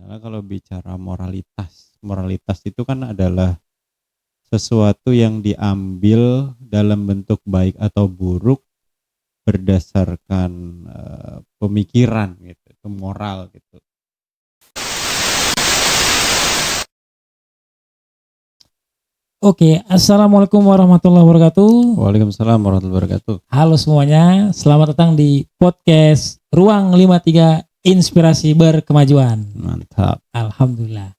Misalnya kalau bicara moralitas itu kan adalah sesuatu yang diambil dalam bentuk baik atau buruk berdasarkan pemikiran gitu, itu moral gitu. Oke, Assalamualaikum warahmatullahi wabarakatuh. Waalaikumsalam warahmatullahi wabarakatuh. Halo semuanya, selamat datang di podcast Ruang 53 Inspirasi Berkemajuan. Mantap. Alhamdulillah.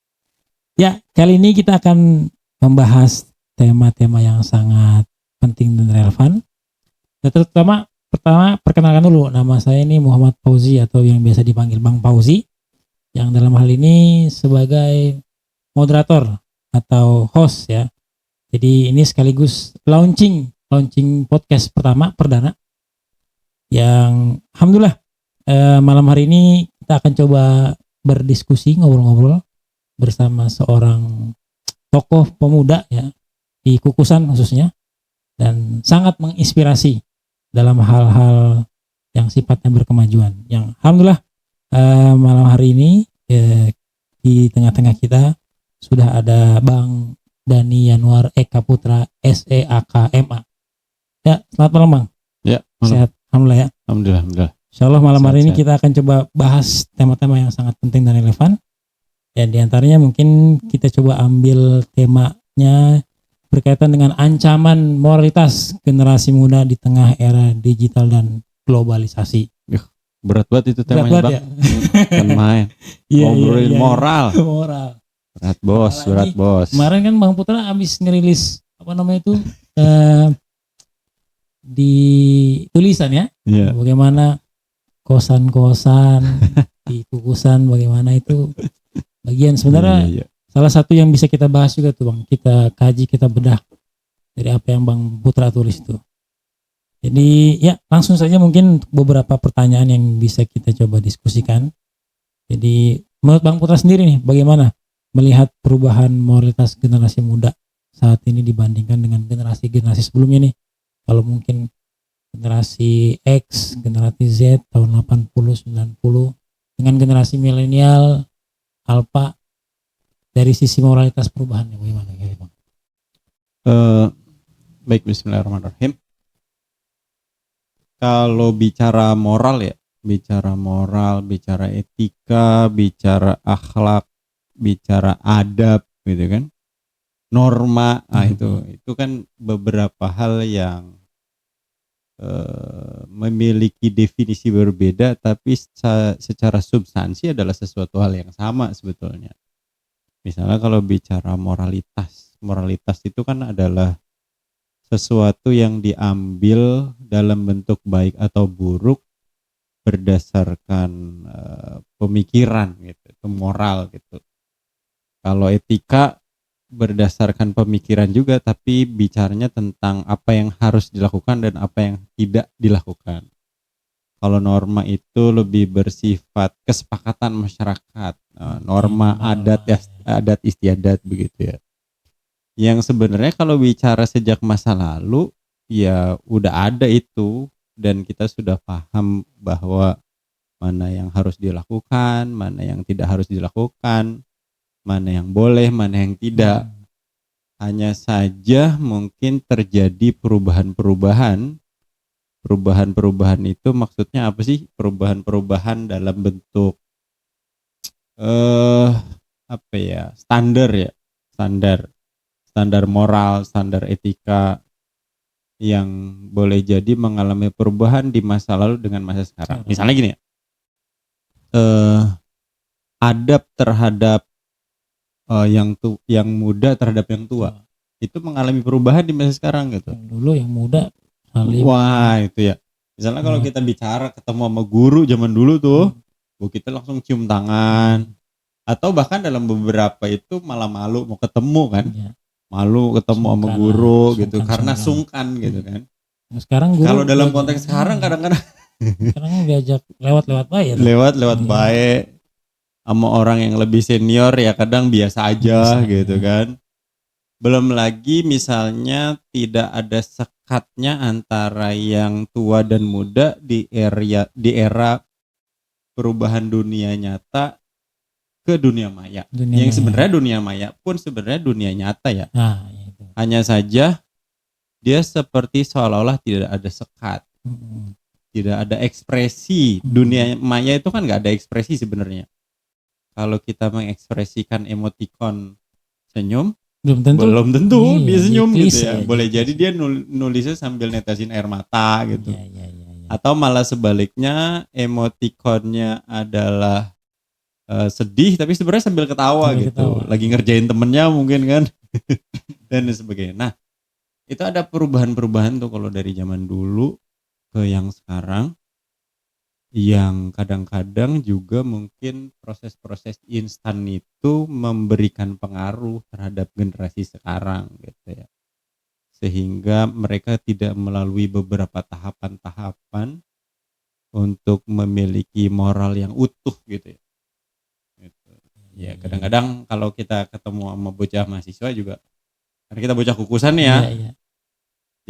Ya, kali ini kita akan membahas tema-tema yang sangat penting dan relevan. Dan terutama pertama perkenalkan dulu, nama saya ini Muhammad Fauzi atau yang biasa dipanggil Bang Fauzi, yang dalam hal ini sebagai moderator atau host ya. Jadi ini sekaligus launching podcast perdana yang alhamdulillah malam hari ini kita akan coba berdiskusi, ngobrol-ngobrol bersama seorang tokoh pemuda ya di Kukusan khususnya, dan sangat menginspirasi dalam hal-hal yang sifatnya berkemajuan. Yang alhamdulillah malam hari ini di tengah-tengah kita sudah ada Bang Dani Yanuar Eka Putra SEAKMA. Ya, selamat malam Bang. Ya, Sehat, alhamdulillah ya. Alhamdulillah. Insyaallah malam hari ini Sehat. kita akan coba bahas tema-tema yang sangat penting dan relevan. Ya, di antaranya mungkin kita coba ambil temanya berkaitan dengan ancaman moralitas generasi muda di tengah era digital dan globalisasi. Berat banget itu Berat temanya, banget Bang. ya. Kan main. Ngobrolin moral. Moral. Berat bos, Apalagi berat bos. Kemarin kan Bang Putra habis ngerilis apa namanya itu di tulisan ya, Iya. bagaimana kosan-kosan di Kukusan, bagaimana itu bagian sebenarnya Iya. salah satu yang bisa kita bahas juga tuh Bang, kita kaji, kita bedah dari apa yang Bang Putra tulis itu. Jadi ya langsung saja mungkin beberapa pertanyaan yang bisa kita coba diskusikan. Jadi menurut Bang Putra sendiri nih, bagaimana melihat perubahan moralitas generasi muda saat ini dibandingkan dengan generasi-generasi sebelumnya nih? Kalau mungkin generasi X, generasi Z tahun 80, 90 dengan generasi milenial, alpha, dari sisi moralitas perubahannya bagaimana Bang? Baik, bismillahirrahmanirrahim. Kalau bicara moral, bicara etika, bicara akhlak, bicara adab gitu kan, norma, itu kan beberapa hal yang memiliki definisi berbeda, tapi secara substansi adalah sesuatu hal yang sama sebetulnya. Misalnya kalau bicara moralitas itu kan adalah sesuatu yang diambil dalam bentuk baik atau buruk berdasarkan pemikiran gitu, itu moral gitu. Kalau etika berdasarkan pemikiran juga, tapi bicaranya tentang apa yang harus dilakukan dan apa yang tidak dilakukan. Kalau norma itu lebih bersifat kesepakatan masyarakat, norma adat istiadat begitu ya. Yang sebenarnya kalau bicara sejak masa lalu ya udah ada itu, dan kita sudah paham bahwa mana yang harus dilakukan, mana yang tidak harus dilakukan, mana yang boleh, mana yang tidak. Hanya saja mungkin terjadi perubahan-perubahan itu maksudnya apa sih? Perubahan-perubahan dalam bentuk standar moral, standar etika yang boleh jadi mengalami perubahan di masa lalu dengan masa sekarang. Misalnya gini ya, adab terhadap yang muda terhadap yang tua itu mengalami perubahan di masa sekarang gitu. Dulu yang muda wah itu ya, misalnya kalau kita bicara ketemu sama guru zaman dulu tuh, kita langsung cium tangan, atau bahkan dalam beberapa itu malah malu mau ketemu kan, malu ketemu sama guru gitu karena sungkan gitu kan. Sekarang guru kalau dalam konteks sekarang kadang-kadang sekarang diajak lewat baik ya, lewat baik sama orang yang lebih senior ya kadang biasa aja gitu kan. Belum lagi misalnya tidak ada sekatnya antara yang tua dan muda di era perubahan dunia nyata ke dunia maya. Dunia Yang maya. sebenarnya dunia maya pun sebenarnya dunia nyata ya. Nah, itu. Hanya saja dia seperti seolah-olah tidak ada sekat, tidak ada ekspresi. Dunia maya itu kan nggak ada ekspresi sebenarnya. Kalau kita mengekspresikan emoticon senyum, belum tentu Iya, dia senyum gitu ya. klise, Boleh jadi klise. dia nulisnya sambil netesin air mata gitu. Iya. Atau malah sebaliknya, emoticonnya adalah sedih tapi sebenarnya sambil ketawa Sambil gitu. ketawa. Lagi ngerjain temennya mungkin kan. Dan sebagainya. Nah, itu ada perubahan-perubahan tuh kalau dari zaman dulu ke yang sekarang, yang kadang-kadang juga mungkin proses-proses instan itu memberikan pengaruh terhadap generasi sekarang gitu ya, sehingga mereka tidak melalui beberapa tahapan-tahapan untuk memiliki moral yang utuh gitu ya. Gitu. Ya kadang-kadang kalau kita ketemu sama bocah mahasiswa juga, karena kita bocah kukusan nih ya, Iya.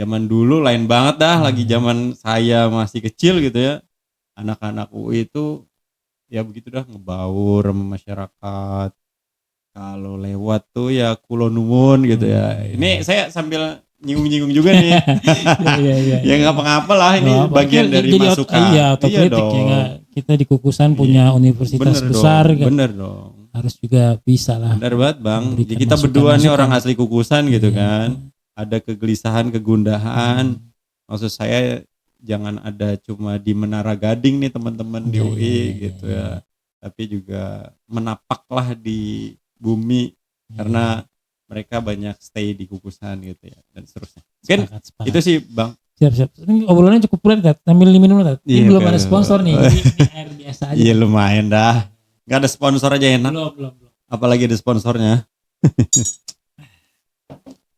zaman dulu lain banget dah, lagi zaman saya masih kecil gitu ya. Anak-anak UI itu ya begitu dah, ngebaur sama masyarakat. Kalau lewat tuh ya kulo nuwun gitu ya. Ini saya sambil nyinggung-nyinggung juga nih. Iya. Ya ngapa-ngapa lah, ini bagian dari masukan. Iya, otokritik ya nggak? Kita di Kukusan punya universitas Bener besar dong, kan. bener dong. Harus juga bisa lah. Bener banget bang. Memberikan Jadi kita berdua nih masukan-masukan. orang asli Kukusan gitu Iya. kan. Ada kegelisahan, kegundahan. Maksud saya jangan ada cuma di Menara Gading nih teman-teman di UI gitu ya. Tapi juga menapaklah di bumi karena mereka banyak stay di Kukusan gitu ya, dan seterusnya. Mungkin Sepakat. itu sih bang. Siap. Ini obrolannya cukup berat kan? Sambil minum Tat. Ini Iya, belum ada sponsor nih. Ini air biasa aja. Iya lumayan dah. Gak ada sponsor aja enak. Belum. Apalagi ada sponsornya.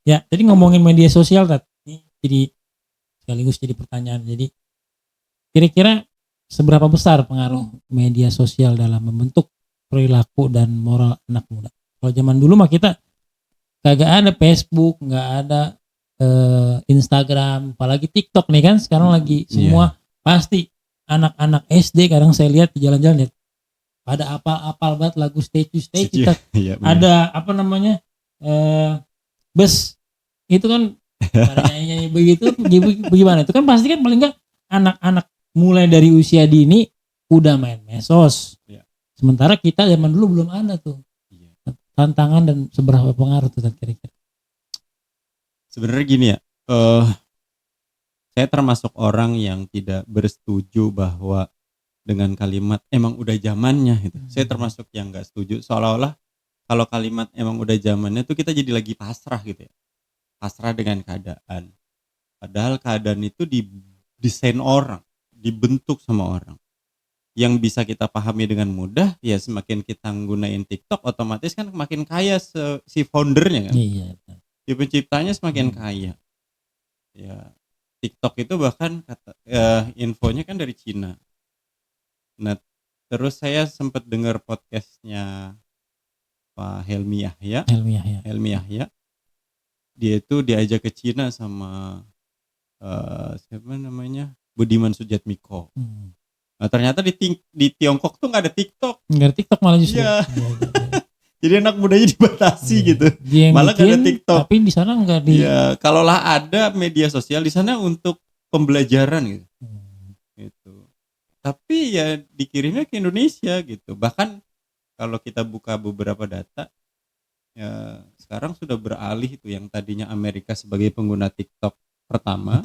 Ya, jadi ngomongin media sosial Tat. Ini jadi sekaligus jadi pertanyaan. Jadi kira-kira seberapa besar pengaruh media sosial dalam membentuk perilaku dan moral anak muda? Kalau zaman dulu mah kita kagak ada Facebook, nggak ada Instagram, apalagi TikTok nih kan sekarang lagi semua pasti anak-anak SD kadang saya lihat di jalan-jalan ya pada apal-apal banget lagu Stay kita ada apa namanya bus itu kan nyanyi begitu bagaimana itu kan pasti kan paling nggak anak-anak mulai dari usia dini udah main medsos. Sementara kita zaman dulu belum ada tuh. Tantangan dan seberapa pengaruh tuh kira-kira? Sebenarnya gini ya, saya termasuk orang yang tidak bersetuju bahwa dengan kalimat emang udah zamannya gitu. Saya termasuk yang nggak setuju, seolah-olah kalau kalimat emang udah zamannya tuh kita jadi lagi pasrah gitu ya, pasrah dengan keadaan. Padahal keadaan itu didesain orang, dibentuk sama orang. Yang bisa kita pahami dengan mudah ya, semakin kita nggunain TikTok otomatis kan makin kaya si foundernya kan. Iya. Si penciptanya semakin kaya. Ya, TikTok itu bahkan infonya kan dari Cina. Nah, terus saya sempat dengar podcastnya Pak Helmi Yahya. Dia itu diajak ke Cina sama siapa namanya? Budiman Sujatmiko. Nah, ternyata di Tiongkok tuh nggak ada TikTok. Nggak ada TikTok malah justru. Iya. Jadi anak mudanya dibatasi gitu. Malah nggak ada TikTok. Tapi di sana nggak di. Iya, kalaulah ada media sosial di sana untuk pembelajaran gitu. Gitu. Tapi ya dikirimnya ke Indonesia gitu. Bahkan kalau kita buka beberapa data, ya sekarang sudah beralih itu, yang tadinya Amerika sebagai pengguna TikTok pertama.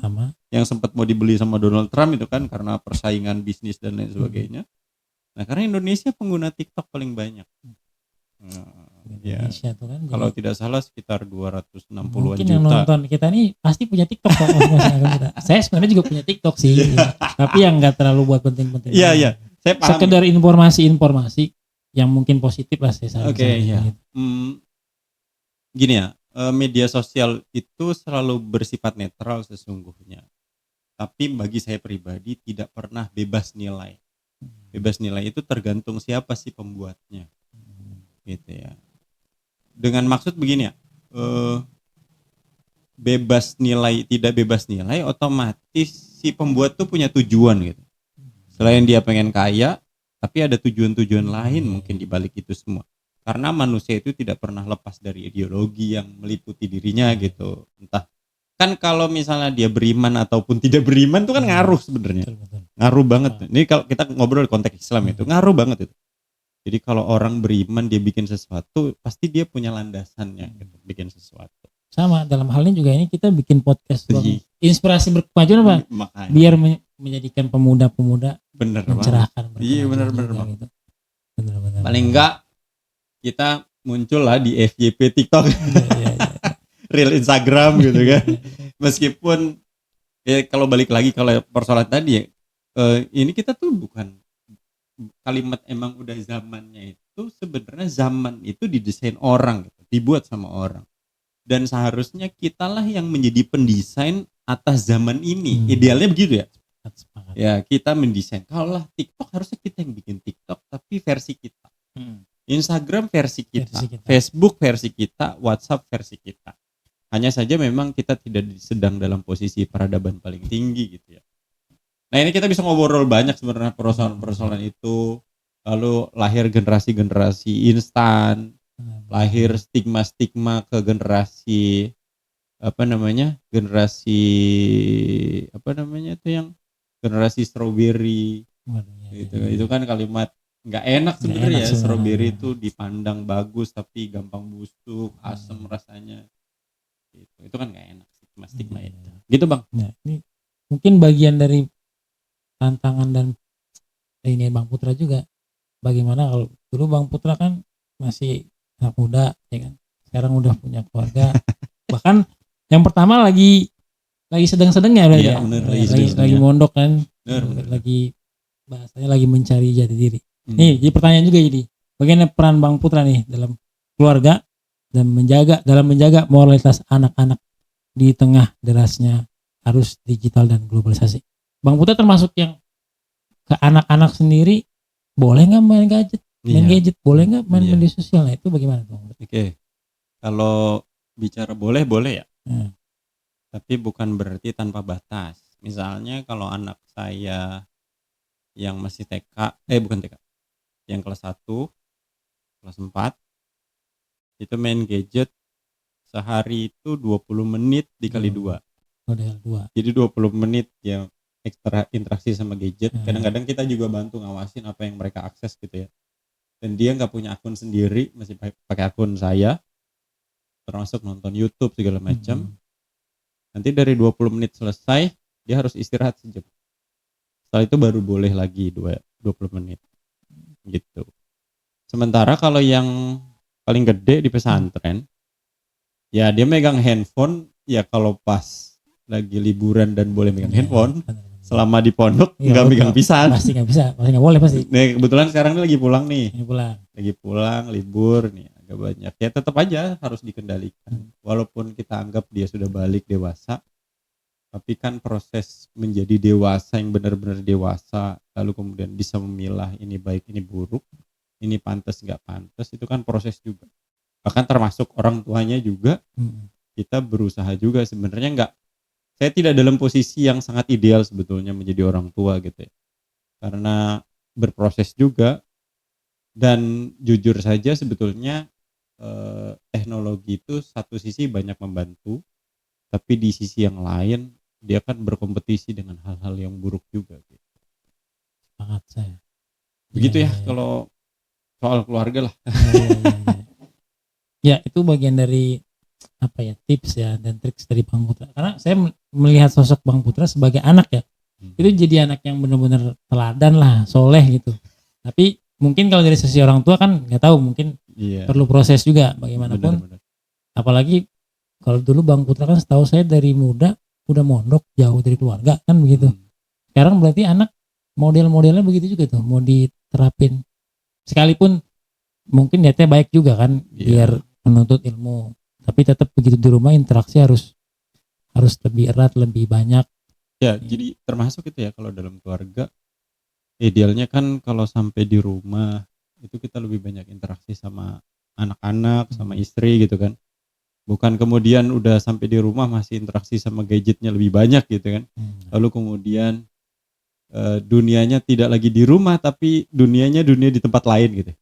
Yang sempat mau dibeli sama Donald Trump itu kan karena persaingan bisnis dan lain sebagainya. Nah, karena Indonesia pengguna TikTok paling banyak. Indonesia tuh kan. Kalau tidak salah sekitar 260-an mungkin juta. Yang nonton kita nih pasti punya TikTok kok. Saya sebenarnya juga punya TikTok sih. Tapi yang nggak terlalu buat penting-penting. Iya. Saya paham. Sekedar informasi yang mungkin positif lah saya. Iya. Gini ya, media sosial itu selalu bersifat netral sesungguhnya. Tapi bagi saya pribadi tidak pernah bebas nilai. Bebas nilai itu tergantung siapa sih pembuatnya. Gitu ya. Dengan maksud begini ya, bebas nilai tidak bebas nilai otomatis si pembuat tuh punya tujuan gitu. Selain dia pengen kaya, Tapi ada tujuan-tujuan lain mungkin di balik itu semua. Karena manusia itu tidak pernah lepas dari ideologi yang meliputi dirinya gitu. Entah kan kalau misalnya dia beriman ataupun tidak beriman itu kan ngaruh sebenarnya. Betul. Ngaruh banget. Ini kalau kita ngobrol di konteks Islam itu ngaruh banget itu. Jadi kalau orang beriman dia bikin sesuatu, pasti dia punya landasannya gitu, bikin sesuatu. Sama dalam hal ini juga ini kita bikin podcast Iya. inspirasi berkemajuan apa? Makanya. Biar menjadikan pemuda-pemuda Bener mencerahkan. Iya benar Gitu. Benar. Paling enggak kita muncul lah di FYP TikTok, Iya. Reel Instagram gitu kan. Meskipun ya kalau balik lagi kalau persoalan tadi ya, ini kita tuh bukan kalimat emang udah zamannya itu sebenarnya zaman itu didesain orang gitu, dibuat sama orang. Dan seharusnya kitalah yang menjadi pendesain atas zaman ini. Idealnya begitu ya. Sepakat. Ya kita mendesain. Kalau lah TikTok harusnya kita yang bikin TikTok tapi versi kita. Instagram versi kita. Facebook versi kita, WhatsApp versi kita. Hanya saja memang kita tidak sedang dalam posisi peradaban paling tinggi gitu ya. Nah ini kita bisa ngobrol banyak sebenarnya persoalan-persoalan itu. Lalu lahir generasi-generasi instan, lahir stigma-stigma ke generasi itu yang generasi strawberry gitu. Itu kan kalimat nggak enak sebenarnya ya. Strawberry itu dipandang bagus tapi gampang busuk, asam rasanya gitu. Itu kan nggak enak stigma itu gitu Bang. Nah, ini mungkin bagian dari tantangan dan ini Bang Putra juga. Bagaimana kalau dulu Bang Putra kan masih anak muda ya kan, sekarang udah punya keluarga. Bahkan yang pertama lagi sedang-sedangnya ya, lagi mondok kan, lagi bahasanya lagi mencari jati diri. Nih jadi pertanyaan juga jadi bagaimana peran Bang Putra nih dalam keluarga dan dalam menjaga moralitas anak-anak di tengah derasnya arus digital dan globalisasi. Bang Putra termasuk yang ke anak-anak sendiri boleh nggak main gadget, boleh nggak main media sosial, nah itu bagaimana tuh? Oke. Kalau bicara boleh ya. Tapi bukan berarti tanpa batas. Misalnya kalau anak saya yang masih bukan TK, yang kelas 1, kelas 4 itu main gadget sehari itu 20 menit dikali 2. Jadi 20 menit ya ekstra interaksi sama gadget. Kadang-kadang kita juga bantu ngawasin apa yang mereka akses gitu ya. Dan dia nggak punya akun sendiri, masih pakai akun saya, termasuk nonton YouTube segala macam. Nanti dari 20 menit selesai, dia harus istirahat sejam. Setelah itu baru boleh lagi 20 menit gitu. Sementara kalau yang paling gede di pesantren, ya dia megang handphone ya kalau pas lagi liburan dan boleh megang handphone. Selama di pondok nggak megang pisan. Pasti nggak bisa, pasti nggak boleh pasti. Nih kebetulan sekarang ini lagi pulang nih. Lagi pulang libur nih agak banyak. Ya tetap aja harus dikendalikan. Walaupun kita anggap dia sudah balik dewasa, tapi kan proses menjadi dewasa yang benar-benar dewasa, lalu kemudian bisa memilah ini baik ini buruk, ini pantas nggak pantas, itu kan proses juga. Bahkan termasuk orang tuanya juga, kita berusaha juga sebenarnya nggak. Saya tidak dalam posisi yang sangat ideal sebetulnya menjadi orang tua gitu ya. Karena berproses juga dan jujur saja sebetulnya teknologi itu satu sisi banyak membantu, tapi di sisi yang lain dia kan berkompetisi dengan hal-hal yang buruk juga gitu. Sangat saya. Begitu ya kalau soal keluarga lah. Ya itu bagian dari tips ya dan trik dari Bang Putra. Karena saya melihat sosok Bang Putra sebagai anak ya. Itu jadi anak yang benar-benar teladan lah, soleh gitu. Tapi mungkin kalau dari sisi orang tua kan nggak tahu, mungkin perlu proses juga bagaimanapun. Benar. Apalagi kalau dulu Bang Putra kan setahu saya dari muda udah mondok jauh dari keluarga kan begitu. Sekarang berarti anak model-modelnya begitu juga tuh, mau diterapin. Sekalipun mungkin niatnya baik juga kan, biar menuntut ilmu. Tapi tetap begitu di rumah interaksi harus lebih erat, lebih banyak. Ya, jadi termasuk itu ya kalau dalam keluarga idealnya kan kalau sampai di rumah itu kita lebih banyak interaksi sama anak-anak, sama istri gitu kan. Bukan kemudian udah sampai di rumah masih interaksi sama gadgetnya lebih banyak gitu kan. Lalu kemudian dunianya tidak lagi di rumah tapi dunia di tempat lain gitu.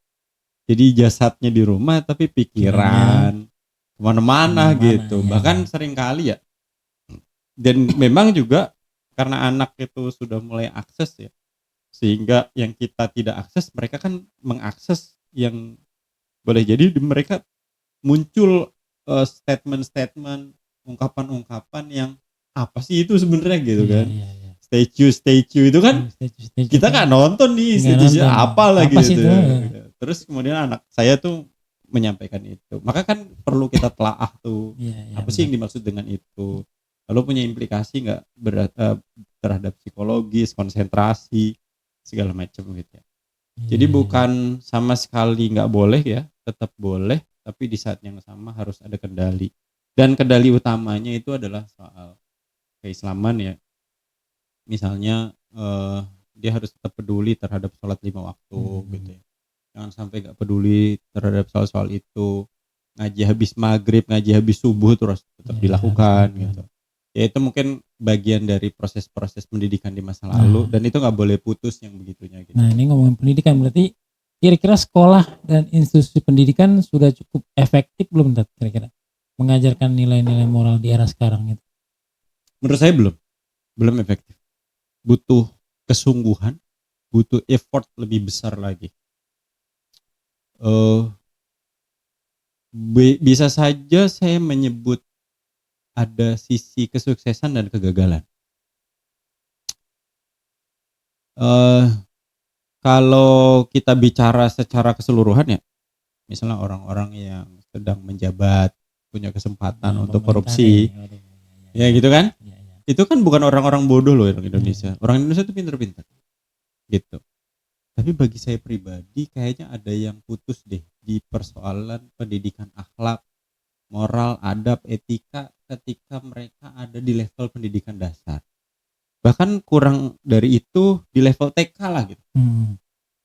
Jadi jasadnya di rumah tapi pikiran kemana-mana gitu. Ya. Bahkan sering kali ya. Dan memang juga karena anak itu sudah mulai akses ya, sehingga yang kita tidak akses mereka kan mengakses, yang boleh jadi mereka muncul statement-statement, ungkapan-ungkapan yang apa sih itu sebenarnya gitu kan. Statue itu kan kita nggak nonton nih statue apa lagi gitu. Terus kemudian anak saya tuh menyampaikan itu, maka kan perlu kita telaah tuh apa sih yang dimaksud dengan itu, lalu punya implikasi nggak terhadap psikologis, konsentrasi, segala macam gitu ya. Jadi bukan sama sekali nggak boleh ya, tetap boleh, tapi di saat yang sama harus ada kendali, dan kendali utamanya itu adalah soal keislaman ya. Misalnya dia harus tetap peduli terhadap sholat 5 waktu gitu ya. Jangan sampai nggak peduli terhadap soal itu. Ngaji habis maghrib, ngaji habis subuh terus tetap dilakukan gitu. Ya itu mungkin bagian dari proses-proses pendidikan di masa lalu, dan itu nggak boleh putus yang begitunya gitu. Nah ini ngomongin pendidikan, berarti kira-kira sekolah dan institusi pendidikan sudah cukup efektif belum kira-kira mengajarkan nilai-nilai moral di era sekarang gitu? Menurut saya belum efektif. Butuh kesungguhan, butuh effort lebih besar lagi. Bisa saja saya menyebut ada sisi kesuksesan dan kegagalan. Kalau kita bicara secara keseluruhan ya, misalnya orang-orang yang sedang menjabat punya kesempatan untuk korupsi, ya gitu kan? Itu kan bukan orang-orang bodoh loh orang Indonesia. Orang Indonesia itu pintar-pintar gitu. Tapi bagi saya pribadi kayaknya ada yang putus deh di persoalan pendidikan akhlak, moral, adab, etika ketika mereka ada di level pendidikan dasar. Bahkan kurang dari itu di level TK lah gitu.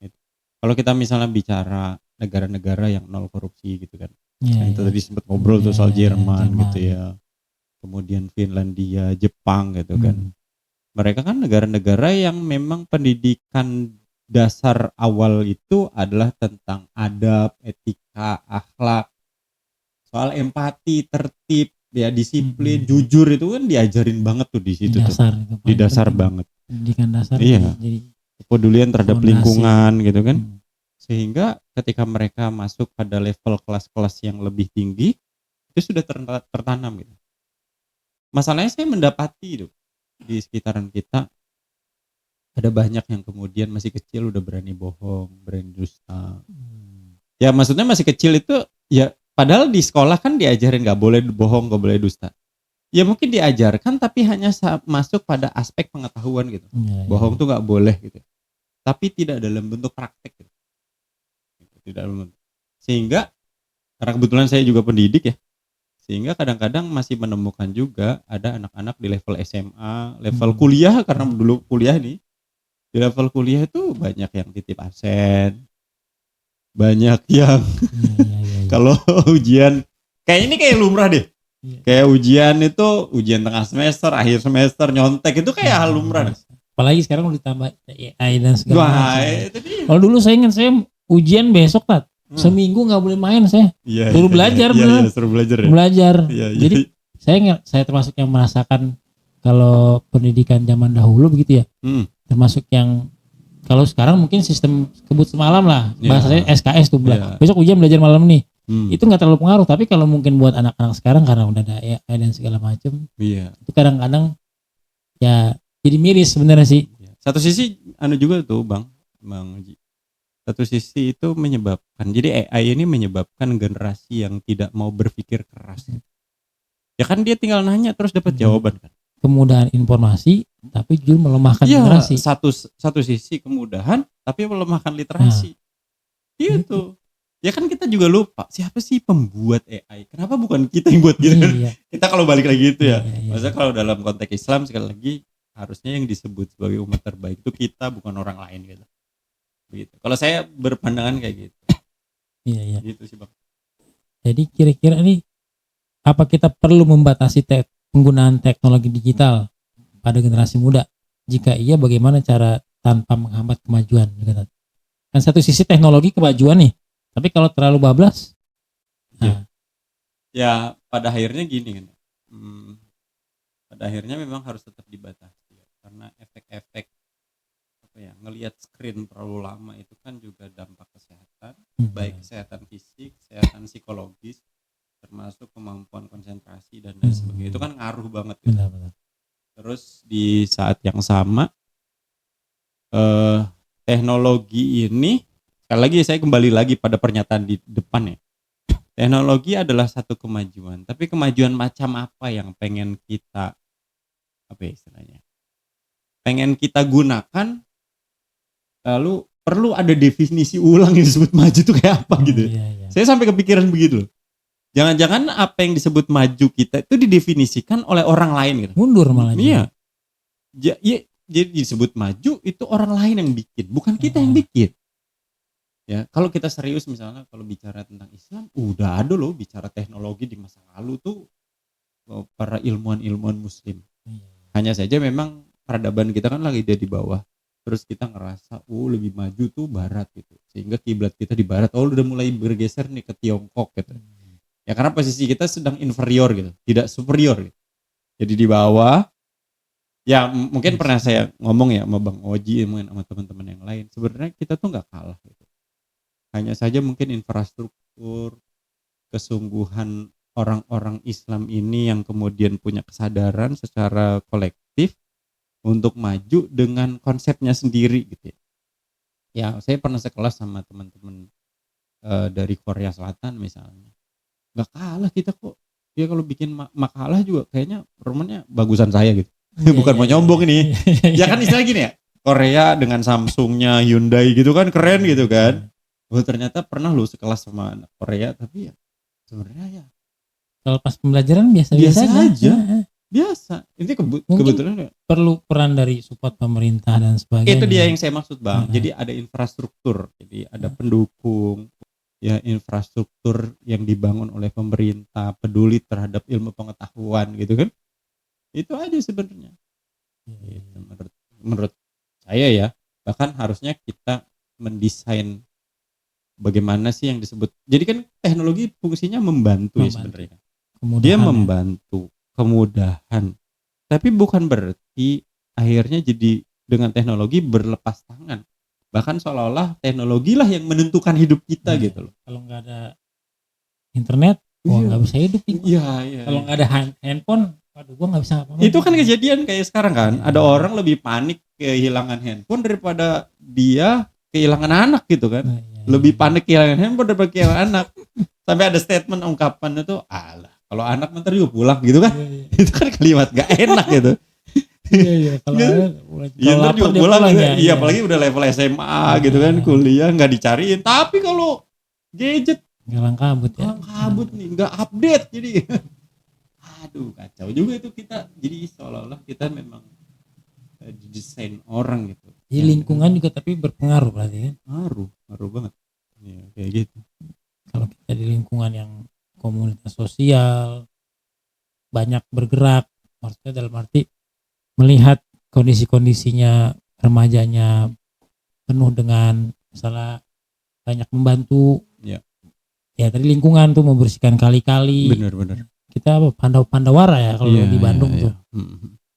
Gitu. Kalau kita misalnya bicara negara-negara yang nol korupsi gitu kan. Itu tadi sempat ngobrol tuh soal Jerman gitu ya. Kemudian Finlandia, Jepang gitu kan. Mereka kan negara-negara yang memang pendidikan dasar awal itu adalah tentang adab, etika, akhlak, soal empati, tertib, ya disiplin, jujur itu kan diajarin banget tuh di situ tuh. Di dasar banget. Pendidikan dasar. Iya. Jadi kepedulian terhadap lingkungan gitu kan. Sehingga ketika mereka masuk pada level kelas-kelas yang lebih tinggi, itu sudah tertanam gitu. Masalahnya saya mendapati tuh di sekitaran kita ada banyak yang kemudian masih kecil udah berani bohong, berani dusta. Ya maksudnya masih kecil itu ya, padahal di sekolah kan diajarin gak boleh bohong, gak boleh dusta. Ya mungkin diajarkan tapi hanya masuk pada aspek pengetahuan gitu. Bohong tuh gak boleh gitu. Tapi tidak dalam bentuk praktek gitu. Tidak dalam bentuk. Sehingga karena kebetulan saya juga pendidik ya, sehingga kadang-kadang masih menemukan juga ada anak-anak di level SMA, level kuliah, karena dulu kuliah nih, di level kuliah itu banyak yang titip absen, banyak yang kalau ujian kayak ini kayak lumrah deh, kayak ujian itu ujian tengah semester, akhir semester nyontek itu kayak hal lumrah. Apalagi sekarang udah ditambah AI dan segala macam. Kalau dulu saya ingat saya ujian besok Tat. Seminggu nggak boleh main saya. Suruh belajar bener. Suruh belajar. Ya? Belajar. Jadi saya termasuk yang merasakan kalau pendidikan zaman dahulu begitu ya. Termasuk yang kalau sekarang mungkin sistem kebut semalam lah. Bahasanya SKS tuh. Besok ujian belajar malam nih. Itu nggak terlalu pengaruh. Tapi kalau mungkin buat anak-anak sekarang karena udah ada AI dan segala macam. Itu kadang-kadang ya jadi miris sebenarnya sih. Satu sisi juga tuh Bang Ji. Satu sisi itu menyebabkan, jadi AI ini menyebabkan generasi yang tidak mau berpikir keras. Ya kan dia tinggal nanya terus dapat jawaban kan. Kemudahan informasi tapi justru melemahkan generasi. Satu sisi kemudahan tapi melemahkan literasi. Gitu. Ya kan kita juga lupa siapa sih pembuat AI? Kenapa bukan kita yang buat gitu? Kita kalau balik lagi itu ya. Maksudnya kalau dalam konteks Islam sekali lagi harusnya yang disebut sebagai umat terbaik itu kita, bukan orang lain gitu. Begitu. Kalau saya berpandangan kayak gitu. Iya. Gitu sih Bang. Jadi kira-kira ini apa kita perlu membatasi penggunaan teknologi digital pada generasi muda? Jika iya, bagaimana cara tanpa menghambat kemajuan? Kan satu sisi teknologi kemajuan nih, tapi kalau terlalu bablas, nah, ya pada akhirnya gini kan, pada akhirnya memang harus tetap dibatasi ya, karena efek-efek apa ya, ngelihat screen terlalu lama itu kan juga dampak kesehatan, baik kesehatan fisik, kesehatan psikologis, termasuk kemampuan konsentrasi dan lain sebagainya, itu kan ngaruh banget gitu. benar. Terus di saat yang sama teknologi ini, sekali lagi saya kembali lagi pada pernyataan di depan ya, teknologi adalah satu kemajuan, tapi kemajuan macam apa yang pengen kita, apa ya istilahnya, pengen kita gunakan, lalu perlu ada definisi ulang yang disebut maju itu kayak apa gitu. Iya. Saya sampai kepikiran begitu loh. Jangan-jangan apa yang disebut maju kita itu didefinisikan oleh orang lain gitu. Mundur malah. Iya. Jadi disebut maju itu orang lain yang bikin, bukan kita yang bikin. Ya, kalau kita serius misalnya kalau bicara tentang Islam, udah ada loh bicara teknologi di masa lalu tuh para ilmuwan-ilmuwan muslim. Hanya saja memang peradaban kita kan lagi di bawah. Terus kita ngerasa lebih maju tuh barat gitu. Sehingga kiblat kita di barat, udah mulai bergeser nih ke Tiongkok gitu. Ya karena posisi kita sedang inferior gitu, tidak superior gitu. Jadi di bawah. Ya mungkin pernah saya ngomong ya sama Bang Oji, mungkin sama teman-teman yang lain. Sebenarnya kita tuh nggak kalah gitu. Hanya saja mungkin infrastruktur, kesungguhan orang-orang Islam ini yang kemudian punya kesadaran secara kolektif untuk maju dengan konsepnya sendiri gitu ya. Ya saya pernah sekelas sama teman-teman dari Korea Selatan misalnya. Nggak kalah kita kok. Dia kalau bikin makalah juga kayaknya rumahnya bagusan saya gitu. Bukan mau nyombong ini. Ya kan istilah gini ya. Korea dengan Samsungnya, Hyundai gitu kan keren gitu kan. Ternyata pernah lu sekelas sama anak Korea, tapi ya sebenarnya ya kalau pas pembelajaran biasa aja. Biasa. Ini kebetulan perlu peran dari support pemerintah dan sebagainya. Itu dia yang saya maksud Bang. Jadi ada infrastruktur, jadi ada pendukung, ya infrastruktur yang dibangun oleh pemerintah, peduli terhadap ilmu pengetahuan gitu kan. Itu aja sebenarnya. Gitu, menurut saya ya, bahkan harusnya kita mendesain bagaimana sih yang disebut. Jadi kan teknologi fungsinya membantu. Ya sebenarnya. Dia membantu kemudahan. Tapi bukan berarti akhirnya jadi dengan teknologi berlepas tangan. Bahkan seolah-olah teknologi lah yang menentukan hidup kita gitu loh. Kalau nggak ada internet, nggak bisa hidup. Iya. Kalau nggak ada handphone, waduh, gua nggak bisa apa-apa. Itu kan kejadian kayak sekarang kan. Ada orang lebih panik kehilangan handphone daripada dia kehilangan anak gitu kan. Lebih panik kehilangan handphone daripada kehilangan anak. Sampai ada statement ungkapan itu, alah kalau anak ntar juga pulang gitu kan. Itu kan kalimat gak enak gitu. Iya. Kalau ntar juga pulang gitu. Iya, apalagi udah level SMA gitu kan, kuliah nggak dicariin. Tapi kalau gadget ngalang kabut ya. Nih, nggak update jadi. Aduh kacau juga itu kita. Jadi seolah-olah kita memang didesain orang gitu. Jadi lingkungan juga tapi berpengaruh berarti kan? Ngaruh banget. Ya, kayak gitu. Kalau kita di lingkungan yang komunitas sosial, banyak bergerak, maksudnya dalam arti melihat kondisi-kondisinya remajanya penuh dengan misalnya banyak membantu. Ya tadi lingkungan tuh membersihkan kali-kali. Benar. Kita Pandawara ya kalau di Bandung tuh.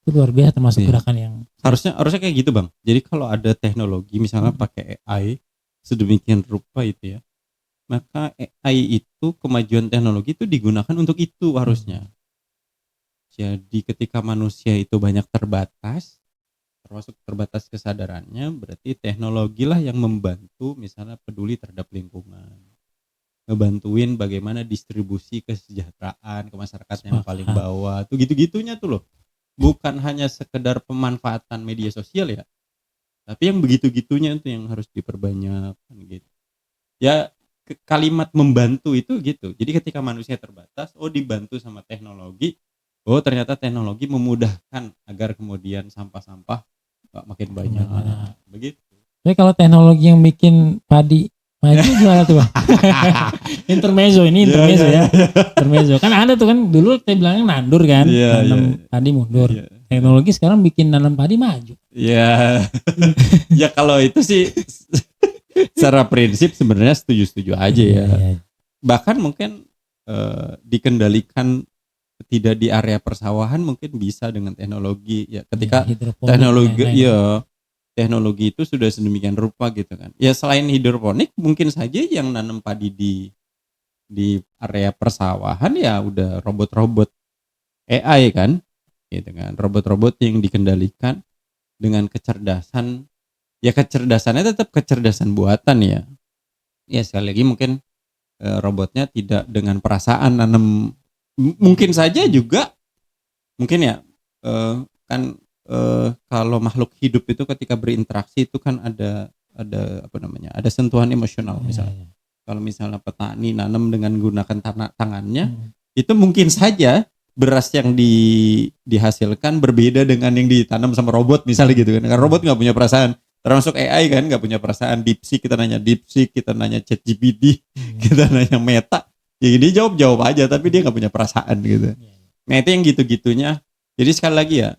Itu luar biasa termasuk gerakan yang harusnya kayak gitu Bang. Jadi kalau ada teknologi misalnya pakai AI sedemikian rupa itu ya, maka AI itu kemajuan teknologi itu digunakan untuk itu harusnya. Jadi ketika manusia itu banyak terbatas, termasuk terbatas kesadarannya, berarti teknologi lah yang membantu misalnya peduli terhadap lingkungan, ngebantuin bagaimana distribusi kesejahteraan ke masyarakat yang paling bawah tuh gitu-gitunya tuh loh. Bukan hanya sekedar pemanfaatan media sosial ya, tapi yang begitu-gitunya itu yang harus diperbanyak gitu. Ya kalimat membantu itu gitu. Jadi ketika manusia terbatas, dibantu sama teknologi. Ternyata teknologi memudahkan agar kemudian sampah-sampah makin banyak. Begitu. Tapi kalau teknologi yang bikin padi maju gimana tuh Bang? intermezzo ya. Intermezzo. Kan ada tuh kan dulu saya bilangnya nandur kan. Tanam padi mundur. Teknologi sekarang bikin nanam padi maju. Ya, ya kalau itu sih secara prinsip sebenarnya setuju-setuju aja ya. Iya. Bahkan mungkin dikendalikan tidak di area persawahan mungkin bisa dengan teknologi ya. Ketika Hidroponik, teknologi lain-lain. ya teknologi itu sudah sedemikian rupa gitu kan. Ya selain hidroponik mungkin saja yang nanam padi di area persawahan ya udah robot-robot AI kan, gitu kan. Robot-robot yang dikendalikan dengan kecerdasan, ya kecerdasannya tetap kecerdasan buatan ya. Ya sekali lagi mungkin robotnya tidak dengan perasaan nanam. Mungkin saja juga, mungkin ya kan kalau makhluk hidup itu ketika berinteraksi itu kan ada apa namanya, ada sentuhan emosional misalnya. Kalau misalnya petani nanam dengan menggunakan tangannya, itu mungkin saja beras yang dihasilkan berbeda dengan yang ditanam sama robot misalnya gitu kan. Karena robot nggak punya perasaan. Termasuk AI kan nggak punya perasaan. DeepSeek kita nanya ChatGPT, kita nanya Meta. Ya dia jawab aja tapi dia nggak punya perasaan gitu. Nah itu yang gitu-gitunya. Jadi sekali lagi ya,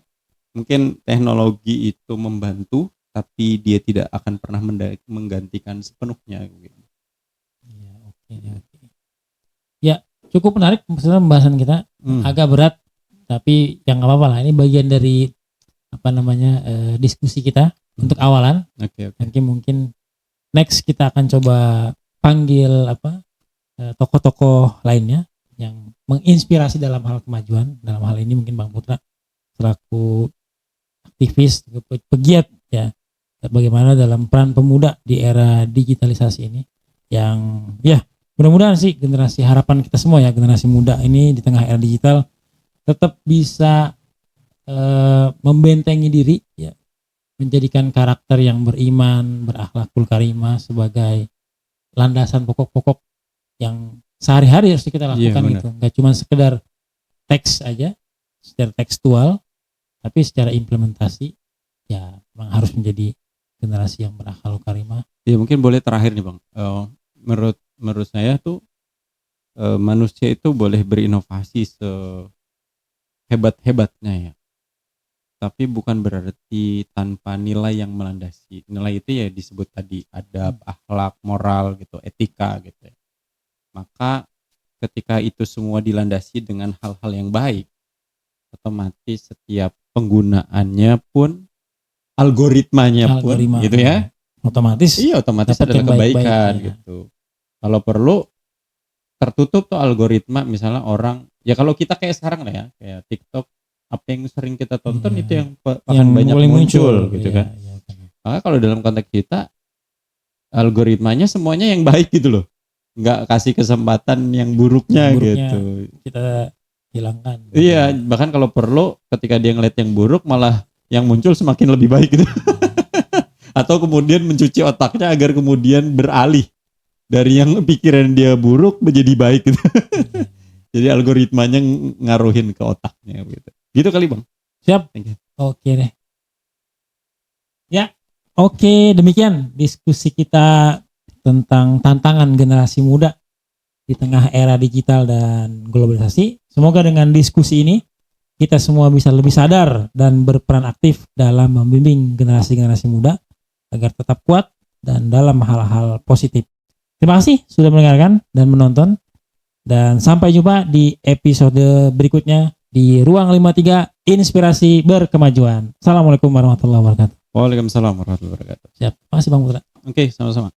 mungkin teknologi itu membantu tapi dia tidak akan pernah menggantikan sepenuhnya gitu. Oke. Ya cukup menarik maksudnya pembahasan kita. Agak berat tapi yang nggak apa-apa lah, ini bagian dari apa namanya diskusi kita untuk awalan. Oke. Nanti mungkin next kita akan coba panggil tokoh-tokoh lainnya yang menginspirasi dalam hal kemajuan. Dalam hal ini mungkin Bang Putra selaku aktivis pegiat ya, bagaimana dalam peran pemuda di era digitalisasi ini, yang ya mudah-mudahan sih generasi harapan kita semua ya, generasi muda ini di tengah era digital tetap bisa membentengi diri ya, menjadikan karakter yang beriman, berakhlakul karimah sebagai landasan pokok-pokok yang sehari-hari harus kita lakukan gitu. Gak cuma sekedar teks aja, secara tekstual, tapi secara implementasi ya memang harus menjadi generasi yang berakhlakul karimah. Ya mungkin boleh terakhir nih Bang. Menurut saya tuh manusia itu boleh berinovasi sehebat-hebatnya ya. Tapi bukan berarti tanpa nilai yang melandasi. Nilai itu ya disebut tadi adab, akhlak, moral gitu, etika gitu ya. Maka ketika itu semua dilandasi dengan hal-hal yang baik, otomatis setiap penggunaannya pun algoritmanya pun gitu ya. Otomatis adalah kebaikan ya. Gitu. Kalau perlu tertutup tuh algoritma, misalnya orang ya kalau kita kayak sekarang lah ya, kayak TikTok, apa yang sering kita tonton itu yang akan banyak muncul gitu kan. Maka kalau dalam konteks kita algoritmanya semuanya yang baik gitu loh, nggak kasih kesempatan yang buruknya gitu. Kita hilangkan. Iya, bahkan kalau perlu ketika dia ngeliat yang buruk malah yang muncul semakin lebih baik gitu. Atau kemudian mencuci otaknya agar kemudian beralih dari yang pikiran dia buruk menjadi baik gitu. Jadi algoritmanya ngaruhin ke otaknya gitu. Gitu kali Bang. Siap. Oke deh. Ya, oke, demikian diskusi kita tentang tantangan generasi muda di tengah era digital dan globalisasi. Semoga dengan diskusi ini kita semua bisa lebih sadar dan berperan aktif dalam membimbing generasi-generasi muda agar tetap kuat dan dalam hal-hal positif. Terima kasih sudah mendengarkan dan menonton, dan sampai jumpa di episode berikutnya di Ruang 53 Inspirasi Berkemajuan. Assalamualaikum warahmatullahi wabarakatuh. Waalaikumsalam warahmatullahi wabarakatuh. Siap. Terima kasih Bang Putra. Oke, sama-sama.